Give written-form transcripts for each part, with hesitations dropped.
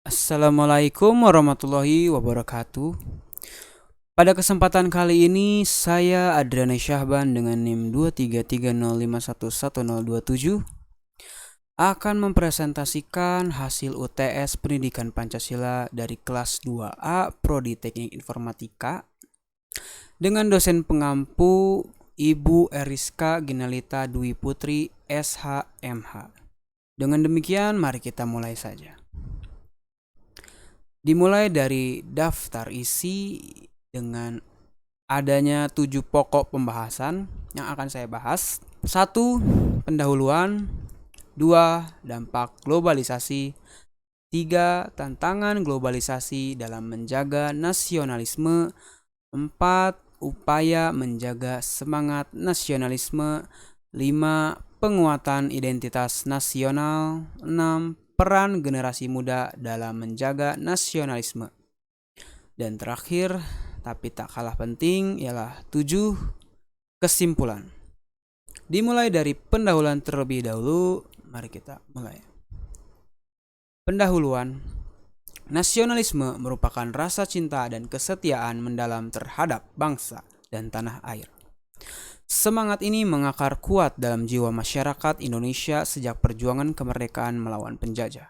Assalamualaikum warahmatullahi wabarakatuh. Pada kesempatan kali ini saya Adriana Syahban dengan NIM 23305111027 akan mempresentasikan hasil UTS Pendidikan Pancasila dari kelas 2A Prodi Teknik Informatika dengan dosen pengampu Ibu Eriska Ginalita Dwi Putri SHMH. Dengan demikian mari kita mulai saja. Dimulai dari daftar isi dengan adanya 7 pokok pembahasan yang akan saya bahas. 1. Pendahuluan. 2. Dampak globalisasi. 3. Tantangan globalisasi dalam menjaga nasionalisme. 4. Upaya menjaga semangat nasionalisme. 5. Penguatan identitas nasional. 6. Peran generasi muda dalam menjaga nasionalisme. Dan terakhir, tapi tak kalah penting, ialah 7. Kesimpulan. Dimulai dari pendahuluan terlebih dahulu, mari kita mulai. Pendahuluan. Nasionalisme merupakan rasa cinta dan kesetiaan mendalam terhadap bangsa dan tanah air. Semangat ini mengakar kuat dalam jiwa masyarakat Indonesia sejak perjuangan kemerdekaan melawan penjajah.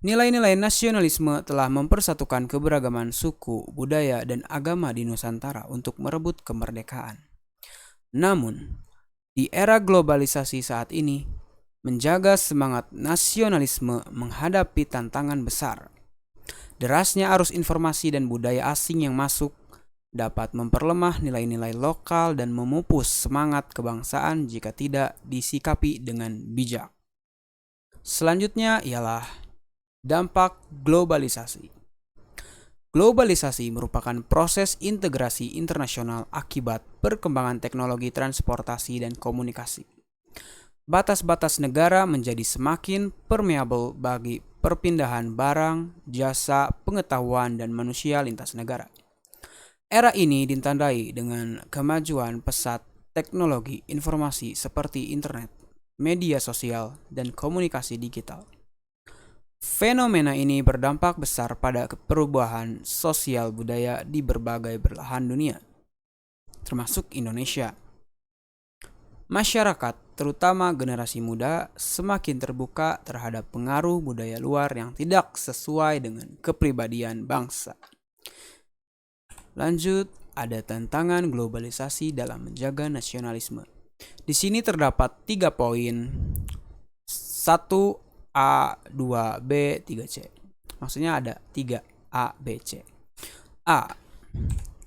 Nilai-nilai nasionalisme telah mempersatukan keberagaman suku, budaya, dan agama di Nusantara untuk merebut kemerdekaan. Namun, di era globalisasi saat ini, menjaga semangat nasionalisme menghadapi tantangan besar. Derasnya arus informasi dan budaya asing yang masuk dapat memperlemah nilai-nilai lokal dan memupus semangat kebangsaan jika tidak disikapi dengan bijak. Selanjutnya ialah dampak globalisasi. Globalisasi merupakan proses integrasi internasional akibat perkembangan teknologi transportasi dan komunikasi. Batas-batas negara menjadi semakin permeable bagi perpindahan barang, jasa, pengetahuan, dan manusia lintas negara. Era ini ditandai dengan kemajuan pesat teknologi informasi seperti internet, media sosial, dan komunikasi digital. Fenomena ini berdampak besar pada perubahan sosial budaya di berbagai belahan dunia, termasuk Indonesia. Masyarakat, terutama generasi muda, semakin terbuka terhadap pengaruh budaya luar yang tidak sesuai dengan kepribadian bangsa. Lanjut, ada tantangan globalisasi dalam menjaga nasionalisme. Di sini terdapat 3 poin. 1A, 2B, 3C. Maksudnya ada 3A, B, C. A.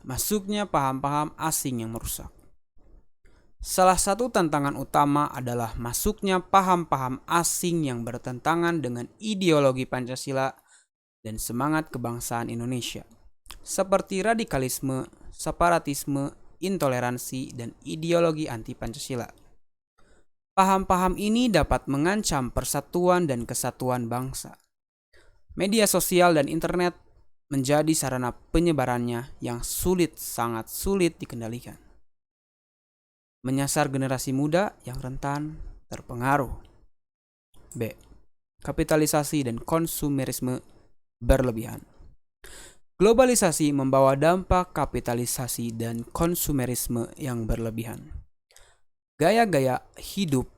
Masuknya paham-paham asing yang merusak. Salah satu tantangan utama adalah masuknya paham-paham asing yang bertentangan dengan ideologi Pancasila dan semangat kebangsaan Indonesia, seperti radikalisme, separatisme, intoleransi, dan ideologi anti-Pancasila. Paham-paham ini dapat mengancam persatuan dan kesatuan bangsa. Media sosial dan internet menjadi sarana penyebarannya yang sangat sulit dikendalikan. Menyasar generasi muda yang rentan terpengaruh. B. Kapitalisasi dan konsumerisme berlebihan. Globalisasi membawa dampak kapitalisasi dan konsumerisme yang berlebihan. Gaya-gaya hidup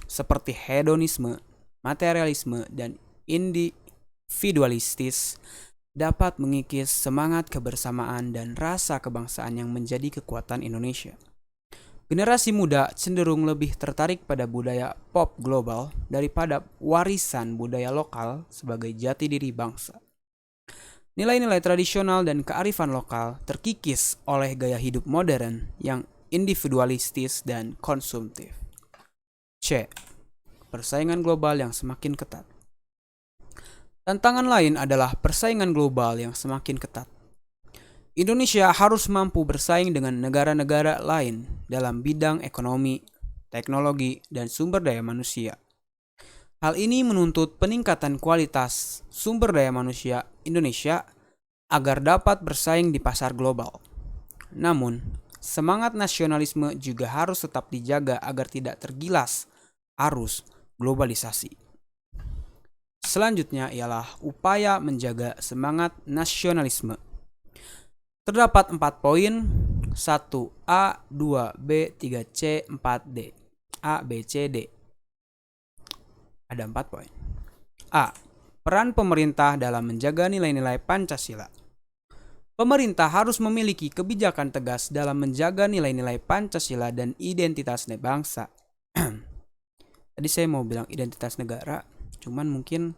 seperti hedonisme, materialisme, dan individualistis dapat mengikis semangat kebersamaan dan rasa kebangsaan yang menjadi kekuatan Indonesia. Generasi muda cenderung lebih tertarik pada budaya pop global daripada warisan budaya lokal sebagai jati diri bangsa. Nilai-nilai tradisional dan kearifan lokal terkikis oleh gaya hidup modern yang individualistis dan konsumtif. C. Persaingan global yang semakin ketat. Tantangan lain adalah persaingan global yang semakin ketat. Indonesia harus mampu bersaing dengan negara-negara lain dalam bidang ekonomi, teknologi, dan sumber daya manusia. Hal ini menuntut peningkatan kualitas sumber daya manusia Indonesia agar dapat bersaing di pasar global. Namun, semangat nasionalisme juga harus tetap dijaga agar tidak tergilas arus globalisasi. Selanjutnya ialah upaya menjaga semangat nasionalisme. Terdapat 4 poin, 1A, 2B, 3C, 4D. A, B, C, D. Ada 4 poin. A. Peran pemerintah dalam menjaga nilai-nilai Pancasila. Pemerintah harus memiliki kebijakan tegas dalam menjaga nilai-nilai Pancasila dan identitas bangsa. Tadi saya mau bilang identitas negara, cuman mungkin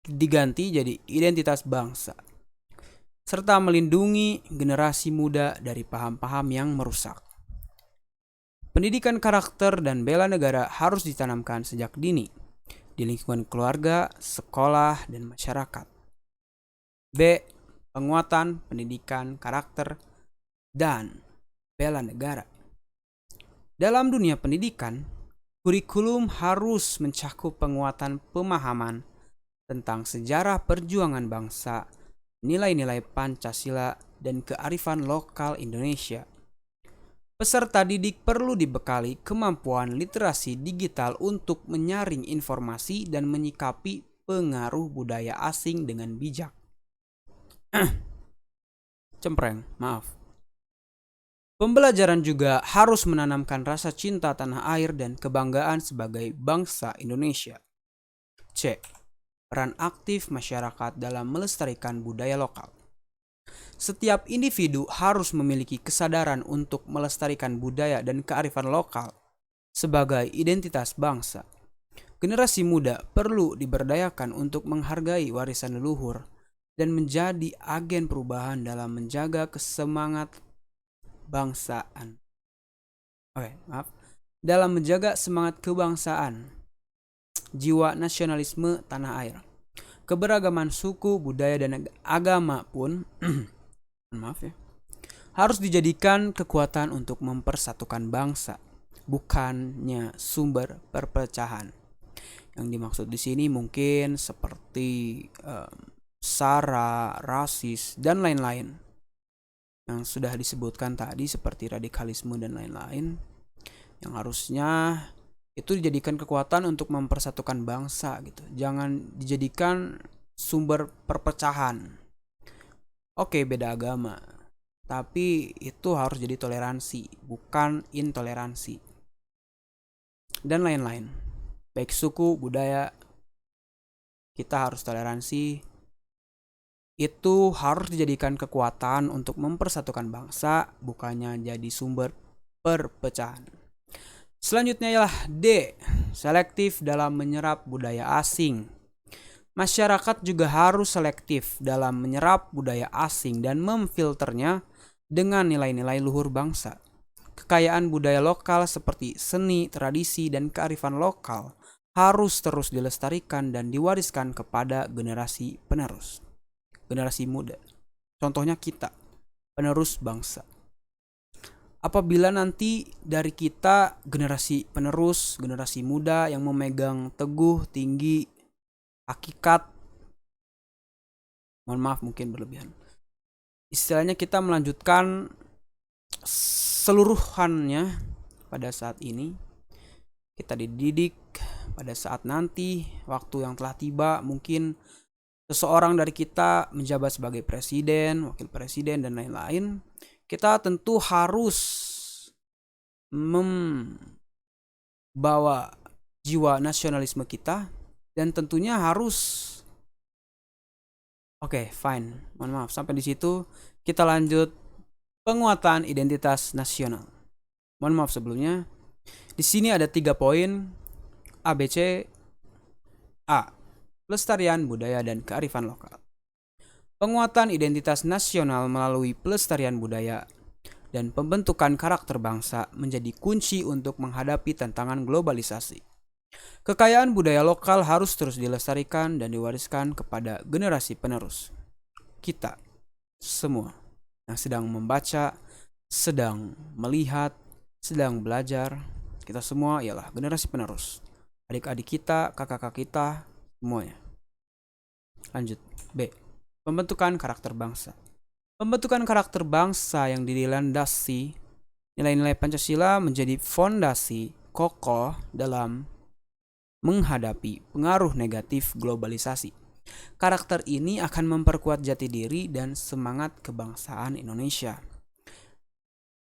diganti jadi identitas bangsa. Serta melindungi generasi muda dari paham-paham yang merusak. Pendidikan karakter dan bela negara harus ditanamkan sejak dini di lingkungan keluarga, sekolah, dan masyarakat. B. Penguatan pendidikan karakter dan bela negara. Dalam dunia pendidikan, kurikulum harus mencakup penguatan pemahaman tentang sejarah perjuangan bangsa, nilai-nilai Pancasila, dan kearifan lokal Indonesia. Peserta didik perlu dibekali kemampuan literasi digital untuk menyaring informasi dan menyikapi pengaruh budaya asing dengan bijak. Cempreng, maaf. Pembelajaran juga harus menanamkan rasa cinta tanah air dan kebanggaan sebagai bangsa Indonesia. C. Peran aktif masyarakat dalam melestarikan budaya lokal. Setiap individu harus memiliki kesadaran untuk melestarikan budaya dan kearifan lokal sebagai identitas bangsa. Generasi muda perlu diberdayakan untuk menghargai warisan leluhur dan menjadi agen perubahan dalam menjaga kesemangat bangsaan. Dalam menjaga semangat kebangsaan, jiwa nasionalisme tanah air. Keberagaman suku, budaya, dan agama pun harus dijadikan kekuatan untuk mempersatukan bangsa, bukannya sumber perpecahan. Yang dimaksud di sini mungkin seperti SARA, rasis, dan lain-lain yang sudah disebutkan tadi seperti radikalisme dan lain-lain yang harusnya itu dijadikan kekuatan untuk mempersatukan bangsa gitu. Jangan dijadikan sumber perpecahan. Oke, beda agama, tapi itu harus jadi toleransi, bukan intoleransi. Dan lain-lain. Baik suku, budaya, kita harus toleransi. Itu harus dijadikan kekuatan untuk mempersatukan bangsa, bukannya jadi sumber perpecahan. Selanjutnya ialah D. Selektif dalam menyerap budaya asing. Masyarakat juga harus selektif dalam menyerap budaya asing dan memfilternya dengan nilai-nilai luhur bangsa. Kekayaan budaya lokal seperti seni, tradisi, dan kearifan lokal harus terus dilestarikan dan diwariskan kepada generasi penerus. Generasi muda. Contohnya kita, penerus bangsa. Apabila nanti dari kita generasi penerus, generasi muda yang memegang teguh tinggi hakikat, mohon maaf mungkin berlebihan, istilahnya kita melanjutkan seluruhannya pada saat ini, kita dididik pada saat nanti waktu yang telah tiba mungkin seseorang dari kita menjabat sebagai presiden, wakil presiden, dan lain-lain, kita tentu harus membawa jiwa nasionalisme kita dan tentunya harus mohon maaf sampai di situ. Kita lanjut penguatan identitas nasional. Mohon maaf sebelumnya. Di sini ada 3 poin ABC. A. Pelestarian budaya dan kearifan lokal. Penguatan identitas nasional melalui pelestarian budaya dan pembentukan karakter bangsa menjadi kunci untuk menghadapi tantangan globalisasi. Kekayaan budaya lokal harus terus dilestarikan dan diwariskan kepada generasi penerus. Kita semua yang sedang membaca, sedang melihat, sedang belajar, kita semua ialah generasi penerus. Adik-adik kita, kakak-kakak kita, semuanya. Lanjut. B. Pembentukan karakter bangsa. Pembentukan karakter bangsa yang dilandasi nilai-nilai Pancasila menjadi fondasi kokoh dalam menghadapi pengaruh negatif globalisasi. Karakter ini akan memperkuat jati diri dan semangat kebangsaan Indonesia.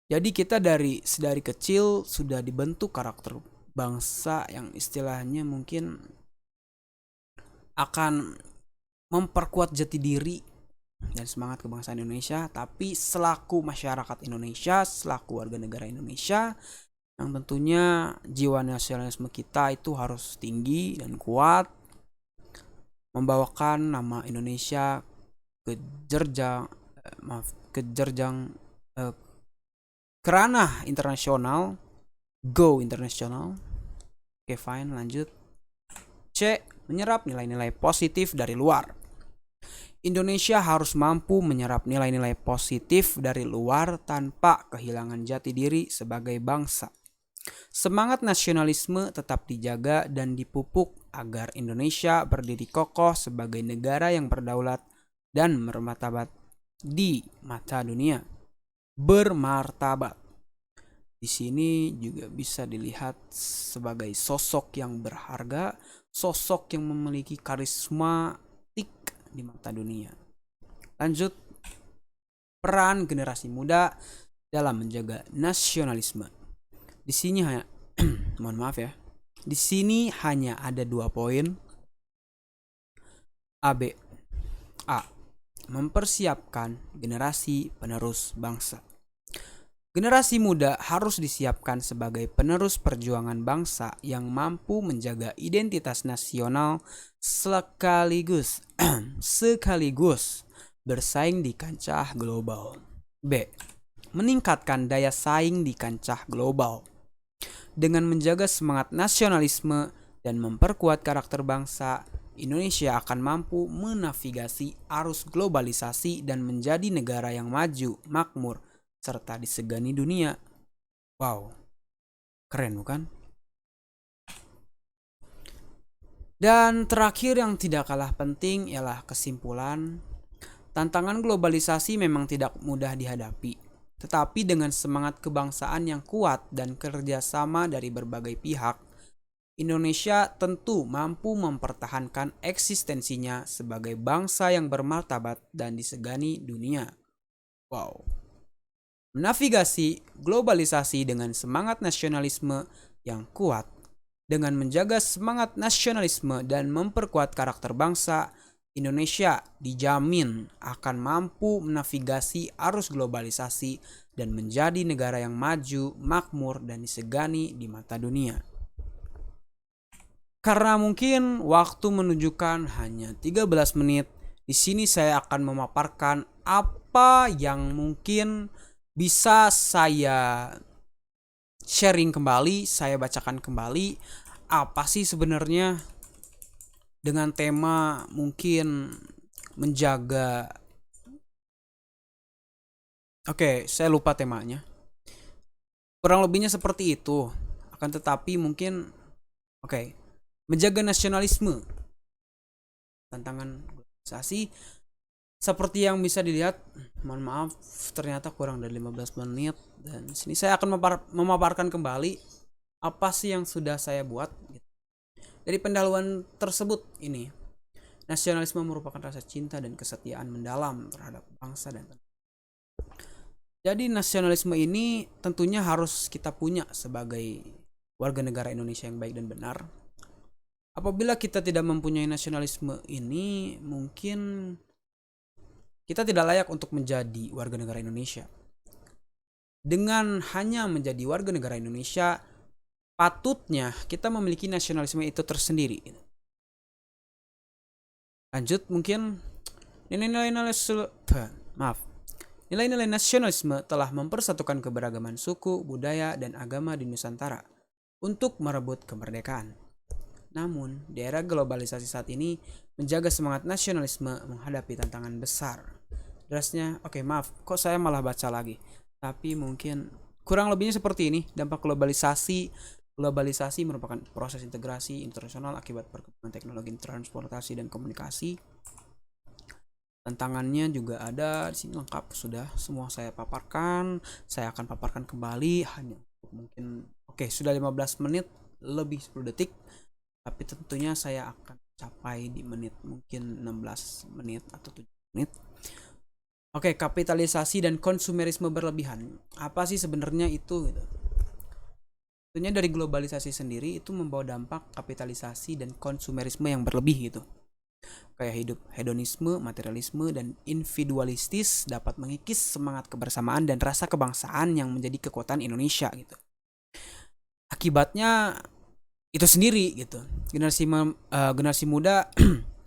Jadi kita dari kecil sudah dibentuk karakter bangsa yang istilahnya mungkin akan memperkuat jati diri dan semangat kebangsaan Indonesia, tapi selaku masyarakat Indonesia, selaku warga negara Indonesia, yang tentunya jiwa nasionalisme kita itu harus tinggi dan kuat, membawakan nama Indonesia ke jenjang ke ranah internasional, go internasional. Oke, fine, lanjut. C. Menyerap nilai-nilai positif dari luar. Indonesia harus mampu menyerap nilai-nilai positif dari luar tanpa kehilangan jati diri sebagai bangsa. Semangat nasionalisme tetap dijaga dan dipupuk agar Indonesia berdiri kokoh sebagai negara yang berdaulat dan bermartabat di mata dunia. Bermartabat. Di sini juga bisa dilihat sebagai sosok yang berharga, sosok yang memiliki karismatik di mata dunia. Lanjut, peran generasi muda dalam menjaga nasionalisme. Di sini hanya mohon maaf ya. Di sini hanya ada 2 poin. A. Mempersiapkan generasi penerus bangsa. Generasi muda harus disiapkan sebagai penerus perjuangan bangsa yang mampu menjaga identitas nasional sekaligus bersaing di kancah global. B. Meningkatkan daya saing di kancah global. Dengan menjaga semangat nasionalisme dan memperkuat karakter bangsa, Indonesia akan mampu menavigasi arus globalisasi dan menjadi negara yang maju, makmur, serta disegani dunia. Wow, keren bukan? Dan terakhir yang tidak kalah penting ialah kesimpulan. Tantangan globalisasi memang tidak mudah dihadapi, tetapi dengan semangat kebangsaan yang kuat dan kerjasama dari berbagai pihak, Indonesia tentu mampu mempertahankan eksistensinya sebagai bangsa yang bermartabat dan disegani dunia. Wow. Menavigasi globalisasi dengan semangat nasionalisme yang kuat, dengan menjaga semangat nasionalisme dan memperkuat karakter bangsa, Indonesia dijamin akan mampu menavigasi arus globalisasi dan menjadi negara yang maju, makmur, dan disegani di mata dunia. Karena mungkin waktu menunjukkan hanya 13 menit, di sini saya akan memaparkan apa yang mungkin bisa saya sharing kembali, saya bacakan kembali apa sih sebenarnya dengan tema mungkin menjaga. Oke, saya lupa temanya. Kurang lebihnya seperti itu. Akan tetapi mungkin menjaga nasionalisme, tantangan globalisasi. Seperti yang bisa dilihat, mohon maaf ternyata kurang dari 15 menit, dan sini saya akan memaparkan kembali apa sih yang sudah saya buat. Dari pendahuluan tersebut ini, nasionalisme merupakan rasa cinta dan kesetiaan mendalam terhadap bangsa dan tanah. Jadi nasionalisme ini tentunya harus kita punya sebagai warga negara Indonesia yang baik dan benar. Apabila kita tidak mempunyai nasionalisme ini, mungkin kita tidak layak untuk menjadi warga negara Indonesia. Dengan hanya menjadi warga negara Indonesia, patutnya kita memiliki nasionalisme itu tersendiri. Lanjut, mungkin nilai-nilai nasionalisme telah mempersatukan keberagaman suku, budaya, dan agama di Nusantara untuk merebut kemerdekaan. Namun, di era globalisasi saat ini, menjaga semangat nasionalisme menghadapi tantangan besar. Derasnya, kok saya malah baca lagi. Tapi mungkin kurang lebihnya seperti ini. Dampak globalisasi merupakan proses integrasi internasional akibat perkembangan teknologi transportasi dan komunikasi. Tantangannya juga ada di sini, lengkap sudah semua saya paparkan. Saya akan paparkan kembali hanya mungkin sudah 15 menit lebih 10 detik. Tapi tentunya saya akan capai di menit mungkin 16 menit atau 7 menit. Oke, kapitalisasi dan konsumerisme berlebihan. Apa sih sebenarnya itu gitu? Tentunya dari globalisasi sendiri itu membawa dampak kapitalisasi dan konsumerisme yang berlebih gitu. Kayak hidup hedonisme, materialisme, dan individualistis dapat mengikis semangat kebersamaan dan rasa kebangsaan yang menjadi kekuatan Indonesia gitu. Akibatnya itu sendiri gitu. Generasi muda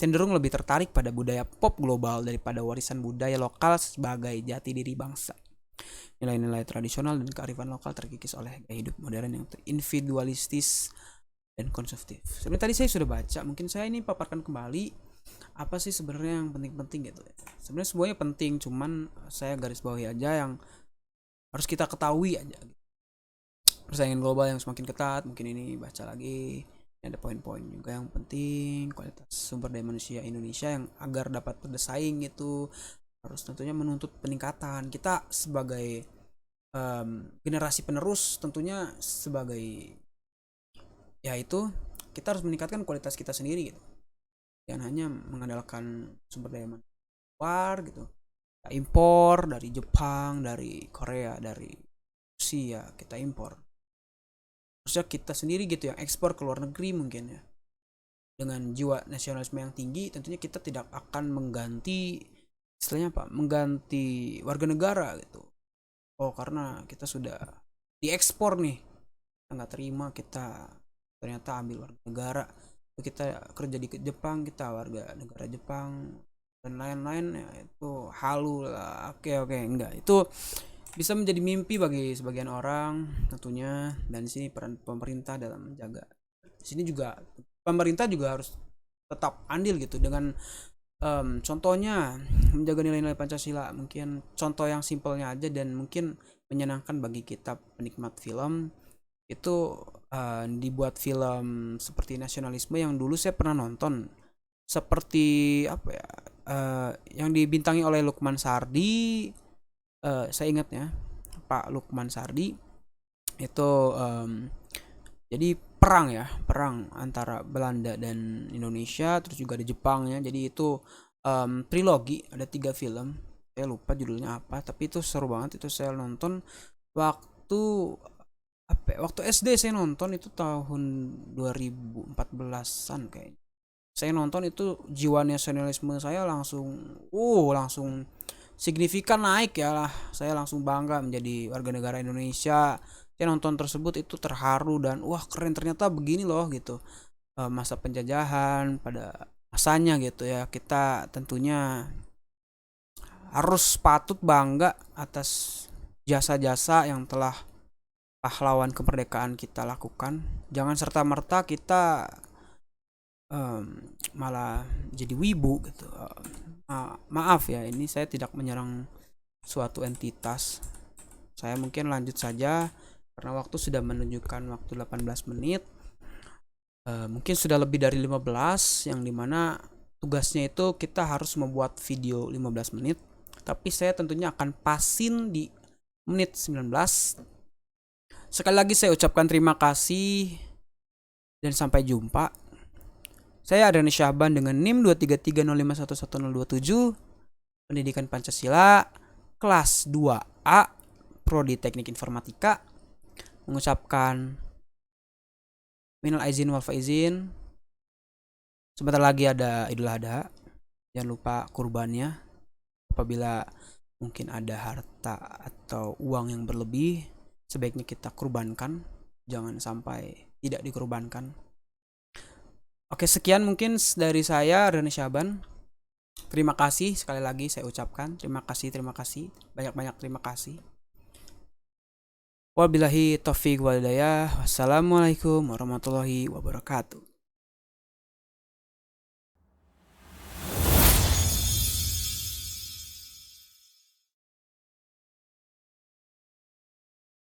cenderung lebih tertarik pada budaya pop global daripada warisan budaya lokal sebagai jati diri bangsa. Nilai-nilai tradisional dan kearifan lokal terkikis oleh gaya hidup modern yang individualistis dan konsumtif. Sebenarnya tadi saya sudah baca, mungkin saya ini paparkan kembali apa sih sebenarnya yang penting-penting gitu. Sebenarnya semuanya penting, cuman saya garis bawahi aja yang harus kita ketahui aja. Persaingan global yang semakin ketat, mungkin ini baca lagi. Ini ada poin-poin juga yang penting, kualitas sumber daya manusia Indonesia yang agar dapat bersaing itu harus tentunya menuntut peningkatan. Kita sebagai generasi penerus tentunya sebagai yaitu kita harus meningkatkan kualitas kita sendiri gitu. Jangan hanya mengandalkan sumber daya manusia luar gitu. Kita impor dari Jepang, dari Korea, dari Rusia, kita impor. Harusnya kita sendiri gitu yang ekspor ke luar negeri mungkin ya. Dengan jiwa nasionalisme yang tinggi tentunya kita tidak akan mengganti istilahnya apa? Mengganti warga negara gitu. Oh, karena kita sudah diekspor nih. Kita nggak terima, kita ternyata ambil warga negara. Kita kerja di Jepang, kita warga negara Jepang dan lain-lain ya, itu halu lah. Oke, enggak. Itu bisa menjadi mimpi bagi sebagian orang tentunya, dan di sini peran pemerintah dalam menjaga. Di sini juga pemerintah juga harus tetap andil gitu dengan contohnya menjaga nilai-nilai Pancasila. Mungkin contoh yang simpelnya aja dan mungkin menyenangkan bagi kita penikmat film itu dibuat film seperti nasionalisme yang dulu saya pernah nonton, seperti apa ya, yang dibintangi oleh Lukman Sardi. Saya ingat ya, Pak Lukman Sardi itu jadi perang antara Belanda dan Indonesia, terus juga ada Jepang ya. Jadi itu trilogi, ada 3 film, saya lupa judulnya apa, tapi itu seru banget. Itu saya nonton waktu waktu SD. Saya nonton itu tahun 2014an kayaknya. Saya nonton itu jiwa nasionalisme saya langsung signifikan naik ya lah. Saya langsung bangga menjadi warga negara Indonesia. Saya nonton tersebut itu terharu dan wah keren, ternyata begini loh gitu. Masa penjajahan pada masanya gitu ya. Kita tentunya harus patut bangga atas jasa-jasa yang telah pahlawan kemerdekaan kita lakukan. Jangan serta-merta kita malah jadi wibu gitu. Maaf ya, ini saya tidak menyerang suatu entitas. Saya mungkin lanjut saja karena waktu sudah menunjukkan waktu 18 menit. Mungkin sudah lebih dari 15, yang dimana tugasnya itu kita harus membuat video 15 menit. Tapi saya tentunya akan pasin di menit 19. Sekali lagi saya ucapkan terima kasih dan sampai jumpa. Saya Adrianus Syahban dengan NIM 23305111027, Pendidikan Pancasila, kelas 2A, Prodi Teknik Informatika, mengucapkan minal aizin wal faizin. Sebentar lagi ada Idul Adha. Jangan lupa kurbannya. Apabila mungkin ada harta atau uang yang berlebih, sebaiknya kita kurbankan. Jangan sampai tidak dikurbankan. Oke, sekian mungkin dari saya, Adrianus Syahban. Terima kasih sekali lagi saya ucapkan. Terima kasih. Banyak-banyak terima kasih. Wabillahi taufiq wal hidayah. Wassalamualaikum warahmatullahi wabarakatuh.